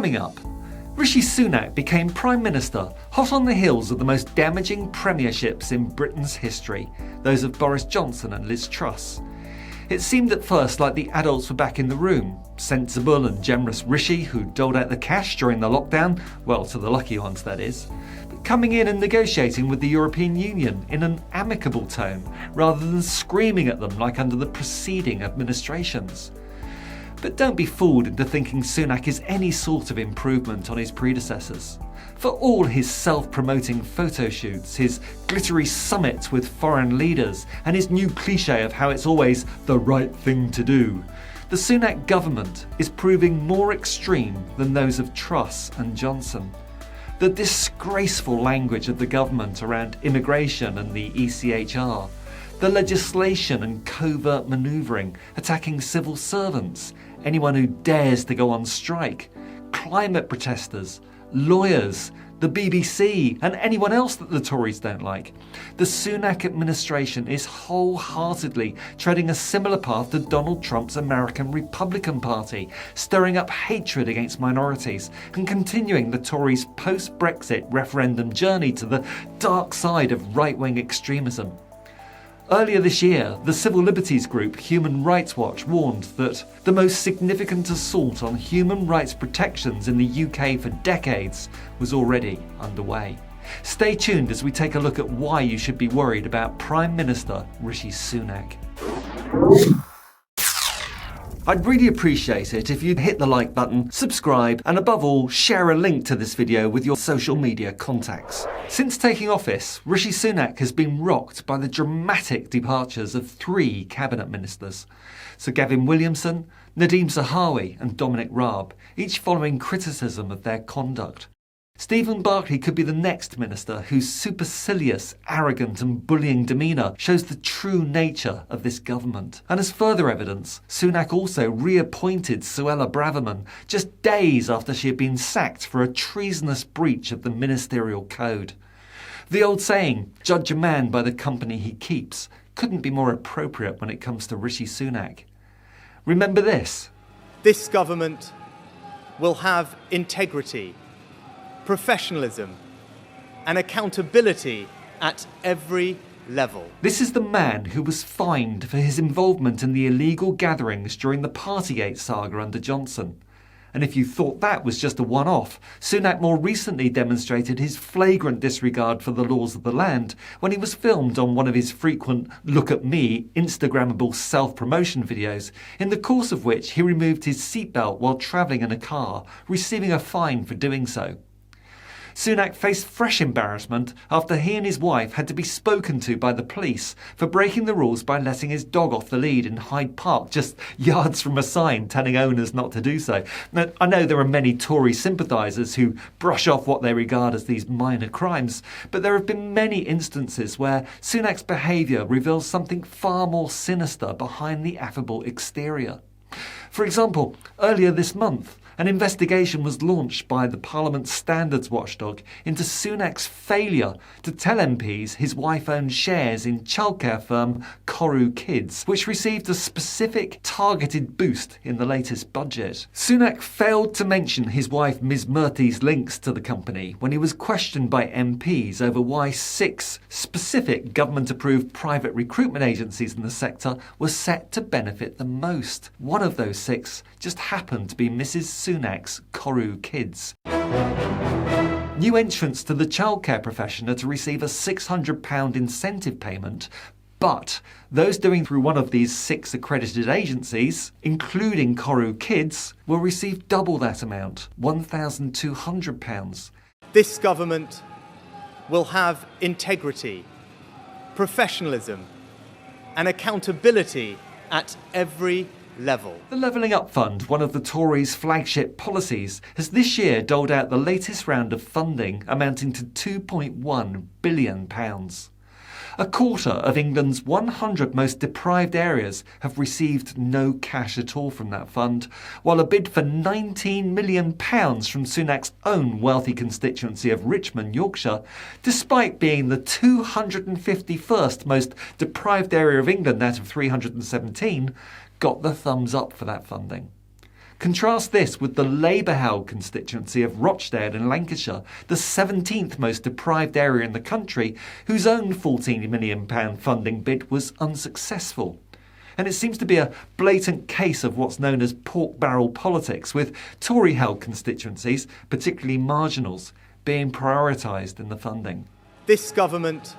Coming up, Rishi Sunak became Prime Minister hot on the heels of the most damaging premierships in Britain's history, those of Boris Johnson and Liz Truss. It seemed at first like the adults were back in the room. Sensible and generous Rishi, who doled out the cash during the lockdown, well, to the lucky ones that is, but coming in and negotiating with the European Union in an amicable tone, rather than screaming at them like under the preceding administrations. But don't be fooled into thinking Sunak is any sort of improvement on his predecessors. For all his self-promoting photo shoots, his glittery summits with foreign leaders, and his new cliché of how it's always the right thing to do, the Sunak government is proving more extreme than those of Truss and Johnson. The disgraceful language of the government around immigration and the ECHR, the legislation and covert manoeuvring attacking civil servants, anyone who dares to go on strike, climate protesters, lawyers, the BBC, and anyone else that the Tories don't like. The Sunak administration is wholeheartedly treading a similar path to Donald Trump's American Republican Party, stirring up hatred against minorities and continuing the Tories' post-Brexit referendum journey to the dark side of right-wing extremism. Earlier this year, the civil liberties group Human Rights Watch warned that the most significant assault on human rights protections in the UK for decades was already underway. Stay tuned as we take a look at why you should be worried about Prime Minister Rishi Sunak. I'd really appreciate it if you'd hit the like button, subscribe, and above all, share a link to this video with your social media contacts. Since taking office, Rishi Sunak has been rocked by the dramatic departures of 3 cabinet ministers. Sir Gavin Williamson, Nadhim Zahawi, and Dominic Raab, each following criticism of their conduct. Stephen Barclay could be the next minister whose supercilious, arrogant and bullying demeanour shows the true nature of this government. And as further evidence, Sunak also reappointed Suella Braverman just days after she had been sacked for a treasonous breach of the ministerial code. The old saying, judge a man by the company he keeps, couldn't be more appropriate when it comes to Rishi Sunak. Remember this. This government will have integrity, professionalism and accountability at every level. This is the man who was fined for his involvement in the illegal gatherings during the Partygate saga under Johnson. And if you thought that was just a one-off, Sunak more recently demonstrated his flagrant disregard for the laws of the land when he was filmed on one of his frequent look at me Instagrammable self-promotion videos, in the course of which he removed his seatbelt while travelling in a car, receiving a fine for doing so. Sunak faced fresh embarrassment after he and his wife had to be spoken to by the police for breaking the rules by letting his dog off the lead in Hyde Park, just yards from a sign telling owners not to do so. Now, I know there are many Tory sympathisers who brush off what they regard as these minor crimes, but there have been many instances where Sunak's behaviour reveals something far more sinister behind the affable exterior. For example, earlier this month, an investigation was launched by the Parliament's standards watchdog into Sunak's failure to tell MPs his wife owned shares in childcare firm Koru Kids, which received a specific targeted boost in the latest budget. Sunak failed to mention his wife Ms Murthy's links to the company when he was questioned by MPs over why 6 specific government-approved private recruitment agencies in the sector were set to benefit the most. One of those 6 just happened to be Mrs Sunak's Koru Kids. New entrants to the childcare profession are to receive a £600 incentive payment, but those doing through one of these 6 accredited agencies, including Koru Kids, will receive double that amount, £1,200. This government will have integrity, professionalism and accountability at every level. The Levelling Up Fund, one of the Tories' flagship policies, has this year doled out the latest round of funding amounting to £2.1 billion. A quarter of England's 100 most deprived areas have received no cash at all from that fund, while a bid for £19 million from Sunak's own wealthy constituency of Richmond, Yorkshire, despite being the 251st most deprived area of England out of 317, got the thumbs up for that funding. Contrast this with the Labour-held constituency of Rochdale in Lancashire, the 17th most deprived area in the country, whose own £14 million funding bid was unsuccessful. And it seems to be a blatant case of what's known as pork barrel politics, with Tory-held constituencies, particularly marginals, being prioritised in the funding. This government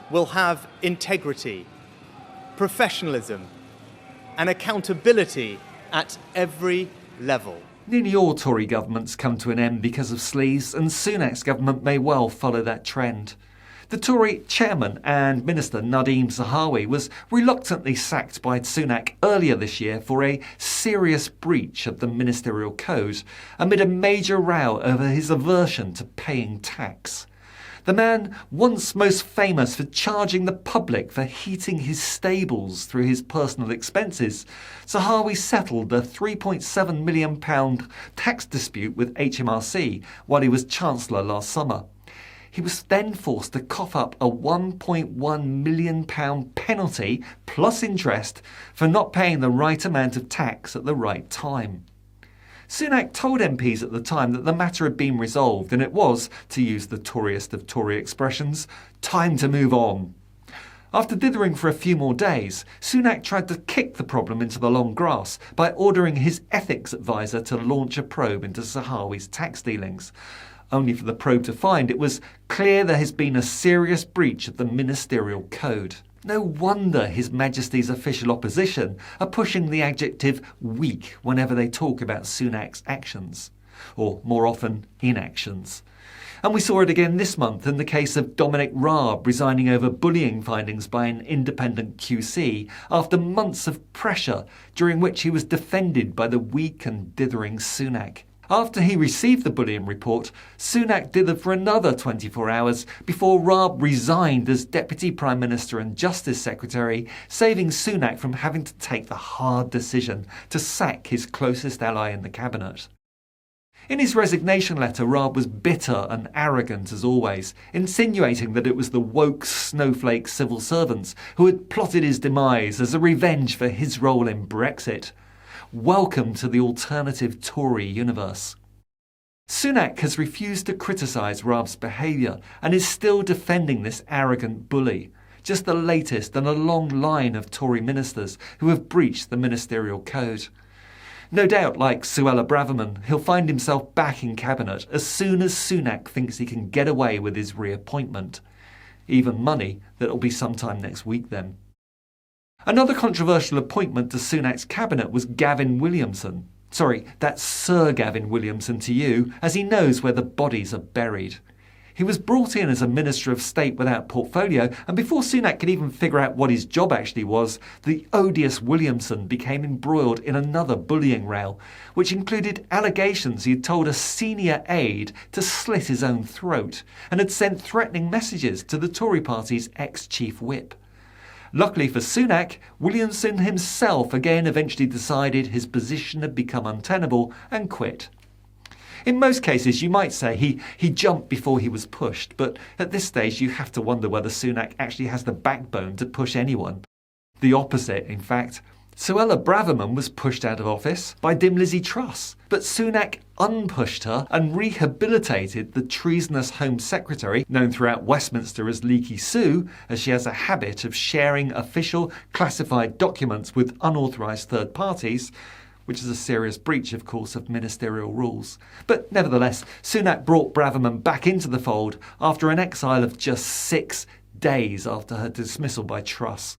will have integrity, professionalism, and accountability at every level. Nearly all Tory governments come to an end because of sleaze, and Sunak's government may well follow that trend. The Tory chairman and minister Nadhim Zahawi was reluctantly sacked by Sunak earlier this year for a serious breach of the ministerial code amid a major row over his aversion to paying tax. The man once most famous for charging the public for heating his stables through his personal expenses, Zahawi settled a £3.7 million tax dispute with HMRC while he was Chancellor last summer. He was then forced to cough up a £1.1 million penalty plus interest for not paying the right amount of tax at the right time. Sunak told MPs at the time that the matter had been resolved and it was, to use the Toryest of Tory expressions, time to move on. After dithering for a few more days, Sunak tried to kick the problem into the long grass by ordering his ethics advisor to launch a probe into Zahawi's tax dealings, only for the probe to find it was clear there has been a serious breach of the ministerial code. No wonder His Majesty's official opposition are pushing the adjective weak whenever they talk about Sunak's actions, or more often, inactions. And we saw it again this month in the case of Dominic Raab resigning over bullying findings by an independent QC after months of pressure during which he was defended by the weak and dithering Sunak. After he received the bullying report, Sunak dithered for another 24 hours before Raab resigned as Deputy Prime Minister and Justice Secretary, saving Sunak from having to take the hard decision to sack his closest ally in the cabinet. In his resignation letter, Raab was bitter and arrogant as always, insinuating that it was the woke snowflake civil servants who had plotted his demise as a revenge for his role in Brexit. Welcome to the alternative Tory universe. Sunak has refused to criticise Raab's behaviour and is still defending this arrogant bully, just the latest in a long line of Tory ministers who have breached the ministerial code. No doubt, like Suella Braverman, he'll find himself back in cabinet as soon as Sunak thinks he can get away with his reappointment. Even money that'll be sometime next week then. Another controversial appointment to Sunak's cabinet was Gavin Williamson. Sorry, that's Sir Gavin Williamson to you, as he knows where the bodies are buried. He was brought in as a Minister of State without portfolio, and before Sunak could even figure out what his job actually was, the odious Williamson became embroiled in another bullying row, which included allegations he had told a senior aide to slit his own throat, and had sent threatening messages to the Tory party's ex-chief whip. Luckily for Sunak, Williamson himself again eventually decided his position had become untenable and quit. In most cases, you might say he jumped before he was pushed, but at this stage you have to wonder whether Sunak actually has the backbone to push anyone. The opposite, in fact. Suella Braverman was pushed out of office by dim Lizzie Truss, but Sunak unpushed her and rehabilitated the treasonous Home Secretary, known throughout Westminster as Leaky Sue, as she has a habit of sharing official classified documents with unauthorised third parties, which is a serious breach, of course, of ministerial rules. But nevertheless, Sunak brought Braverman back into the fold after an exile of just 6 days after her dismissal by Truss.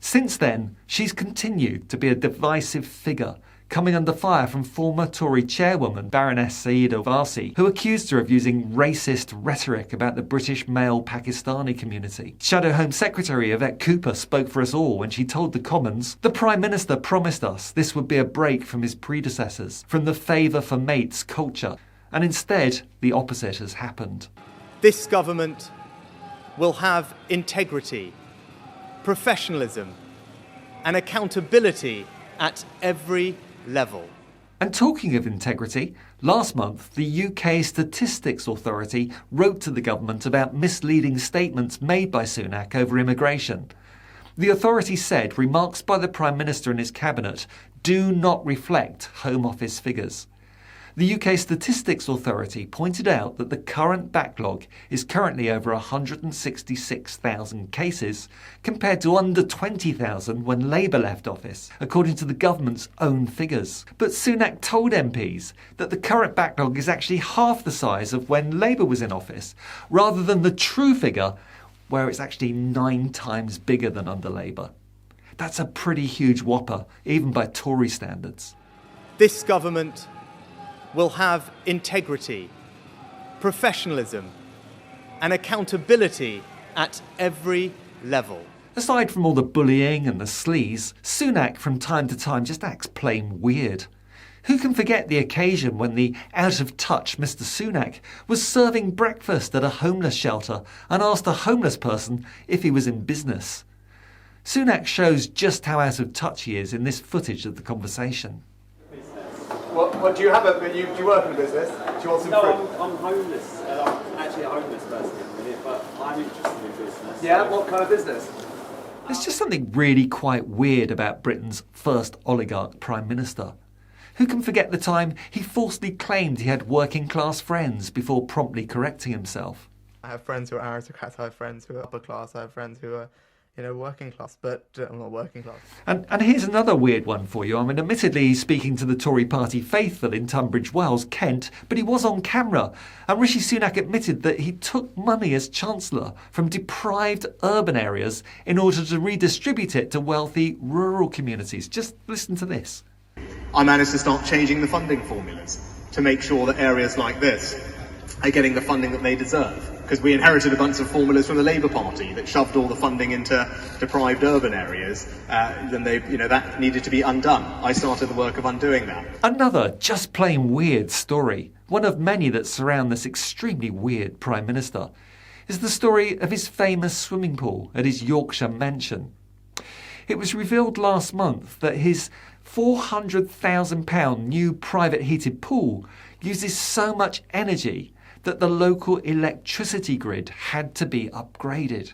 Since then, she's continued to be a divisive figure, coming under fire from former Tory chairwoman Baroness Saeeda Warsi, who accused her of using racist rhetoric about the British male Pakistani community. Shadow Home Secretary Yvette Cooper spoke for us all when she told the Commons, "The Prime Minister promised us this would be a break from his predecessors, from the favour for mates culture, and instead the opposite has happened." This government will have integrity, professionalism, and accountability at every level. And talking of integrity, last month the UK Statistics Authority wrote to the government about misleading statements made by Sunak over immigration. The authority said remarks by the Prime Minister and his cabinet do not reflect Home Office figures. The UK Statistics Authority pointed out that the current backlog is currently over 166,000 cases, compared to under 20,000 when Labour left office, according to the government's own figures. But Sunak told MPs that the current backlog is actually half the size of when Labour was in office, rather than the true figure, where it's actually 9 times bigger than under Labour. That's a pretty huge whopper, even by Tory standards. This government will have integrity, professionalism, and accountability at every level. Aside from all the bullying and the sleaze, Sunak from time to time just acts plain weird. Who can forget the occasion when the out-of-touch Mr. Sunak was serving breakfast at a homeless shelter and asked a homeless person if he was in business? Sunak shows just how out of touch he is in this footage of the conversation. What do you have? Do you work in a business? Do you want some fruit? No, I'm homeless. I'm actually a homeless person at the minute, but I'm interested in business. Yeah, what kind of business? There's just something really quite weird about Britain's first oligarch Prime Minister. Who can forget the time he falsely claimed he had working-class friends before promptly correcting himself? I have friends who are aristocrats, I have friends who are upper class, I have friends who are, working class, but I'm not working class. And here's another weird one for you. I mean, admittedly, he's speaking to the Tory party faithful in Tunbridge Wells, Kent, but he was on camera. And Rishi Sunak admitted that he took money as Chancellor from deprived urban areas in order to redistribute it to wealthy rural communities. Just listen to this. I managed to start changing the funding formulas to make sure that areas like this are getting the funding that they deserve. Because we inherited a bunch of formulas from the Labour Party that shoved all the funding into deprived urban areas, then that needed to be undone. I started the work of undoing that. Another just plain weird story, one of many that surround this extremely weird Prime Minister, is the story of his famous swimming pool at his Yorkshire mansion. It was revealed last month that his £400,000 new private heated pool uses so much energy that the local electricity grid had to be upgraded.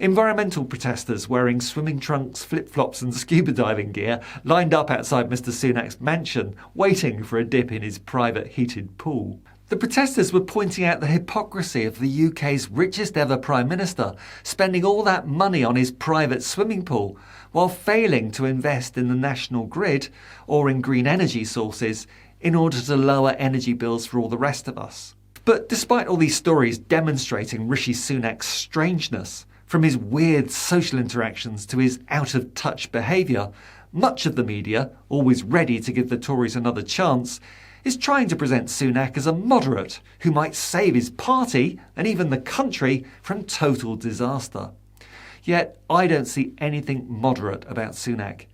Environmental protesters wearing swimming trunks, flip-flops and scuba diving gear lined up outside Mr. Sunak's mansion, waiting for a dip in his private heated pool. The protesters were pointing out the hypocrisy of the UK's richest ever Prime Minister spending all that money on his private swimming pool while failing to invest in the national grid or in green energy sources in order to lower energy bills for all the rest of us. But despite all these stories demonstrating Rishi Sunak's strangeness, from his weird social interactions to his out-of-touch behaviour, much of the media, always ready to give the Tories another chance, is trying to present Sunak as a moderate who might save his party and even the country from total disaster. Yet I don't see anything moderate about Sunak.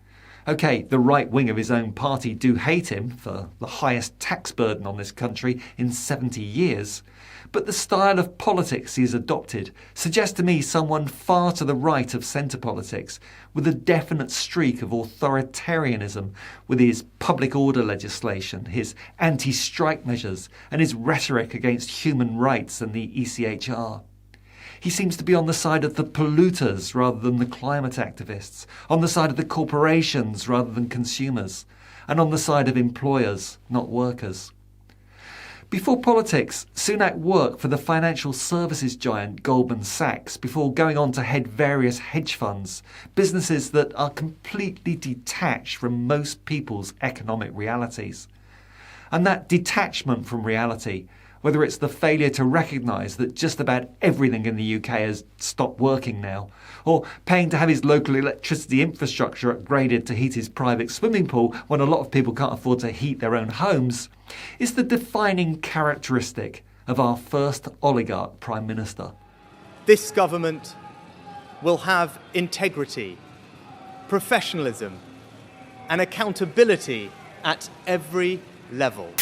OK, the right wing of his own party do hate him for the highest tax burden on this country in 70 years. But the style of politics he has adopted suggests to me someone far to the right of centre politics, with a definite streak of authoritarianism with his public order legislation, his anti-strike measures and his rhetoric against human rights and the ECHR. He seems to be on the side of the polluters rather than the climate activists, on the side of the corporations rather than consumers, and on the side of employers, not workers. Before politics, Sunak worked for the financial services giant Goldman Sachs before going on to head various hedge funds, businesses that are completely detached from most people's economic realities. And that detachment from reality, whether it's the failure to recognise that just about everything in the UK has stopped working now, or paying to have his local electricity infrastructure upgraded to heat his private swimming pool when a lot of people can't afford to heat their own homes, is the defining characteristic of our first oligarch Prime Minister. This government will have integrity, professionalism, and accountability at every level.